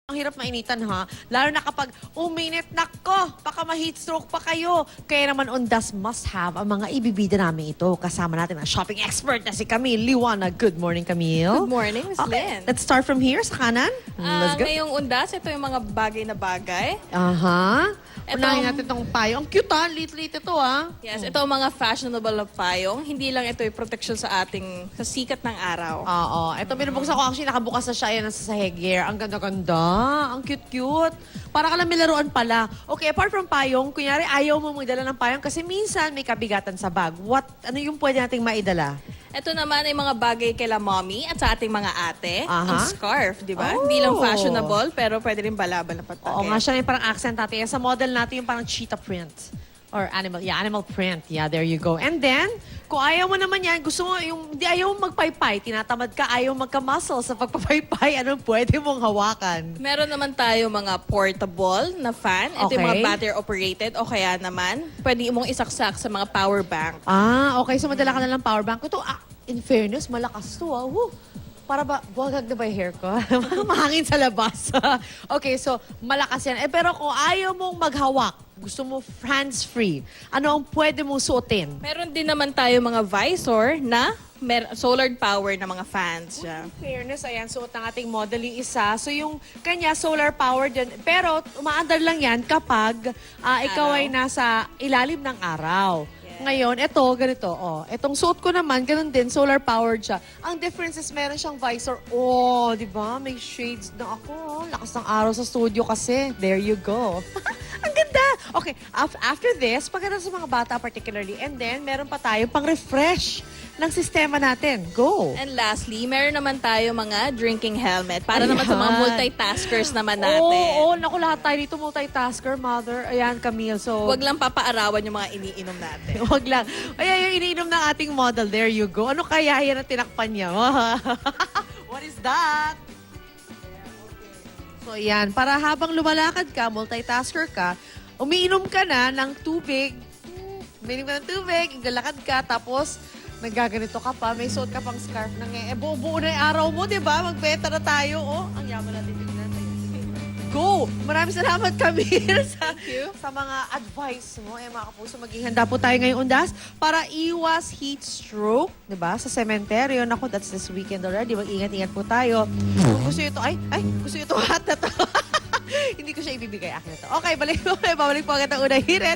Ang hirap mainitan ha, lalo na kapag uminit, nako, baka ma-heat stroke pa kayo. Kaya naman Undas must have ang mga ibibida namin ito. Kasama natin ang shopping expert na si Camille Liwanag. Good morning, Camille. Good morning, Miss Lynn. Let's start from here, sa kanan. Let's go. Ngayong Undas, ito yung mga bagay na bagay. Aha. Ito Unahin ang- natin itong payo. Ang cute ha, lit-lit ito ha. Yes, ito ang mga fashionable na payong. Hindi lang ito yung protection sa sa sikat ng araw. Oo. Ito, binubuksan ko. Actually, nakabukas na siya. Ayan, nasa headgear. Ang ganda-ganda. Ang cute-cute. Para ka lang may laruan pala. Okay, apart from payong, kunyari, ayaw mo magdala ng payong kasi minsan may kabigatan sa bag. Ano yung pwede nating maidala? Ito naman ay mga bagay kila mommy at sa ating mga ate. Aha. Ang scarf, di ba? Oh. Hindi lang fashionable, pero pwede rin balabal na patake. Oo nga, siya yung parang accent natin. Yan, sa model natin yung parang cheetah print. Or animal print. Yeah, there you go. And then, kung ayaw mo naman yan, gusto mo yung, di ayaw mo magpaypay, tinatamad ka, ayaw magka-muscle sa pagpapaypay, anong pwede mong hawakan? Meron naman tayo mga portable na fan. Ito yung mga Okay. battery operated o kaya naman, pwede mong isaksak sa mga power bank. Okay. So, madala ka na lang power bank. Ito, in fairness, malakas to. Woo! Para ba, buwagag na ba yung hair ko? Mahangin sa labas. Okay, so, malakas yan. Pero kung ayaw mong maghawak, gusto mo hands-free, ano ang pwede mong suotin? Meron din naman tayo mga visor na solar power na mga fans siya. In fairness, ayan, suot ng ating model yung isa. So, yung kanya, solar powered din. Pero, umaandar lang yan kapag ikaw ay nasa ilalim ng araw. Ngayon, ito, ganito. Itong suot ko naman, ganun din, solar powered siya. Ang difference is meron siyang visor. Di ba? May shades na ako. Lakas ng araw sa studio kasi. There you go. Ang ganda! Okay, after this, pagkatapos sa mga bata particularly, and then, meron pa tayo pang-refresh ng sistema natin. Go! And lastly, meron naman tayo mga drinking helmet para naman sa mga Ayan. multitaskers naman natin. Oo, naku, lahat tayo dito multitasker, mother. Ayan, Camille. So, Huwag lang papaarawan yung mga iniinom natin. wag lang. Ayan, yung iniinom ng ating model. There you go. Ano kaya yan ang tinakpan niya? What is that? So, ayan. Para habang lumalakad ka, multitasker ka, umiinom ka na ng tubig. Umiinom ka ng tubig, igalakad ka, tapos nagaganito ka pa, may suot ka pang scarf na buo-buo na yung araw mo, di ba? Magbenta na tayo. Ang yaman natin tignan. Go! Maraming salamat, Camille, sa mga advice mo. Mga kapuso, maging handa po tayo ngayong Undas para iwas heat stroke, di ba? Sa sementeryo. Naku, that's this weekend already. Mag-ingat-ingat po tayo. Kung gusto nyo ito, gusto nyo ito hat na to. Hindi ko siya ibibigay. Akin na to. Okay, babalik po agad ang unang hirit.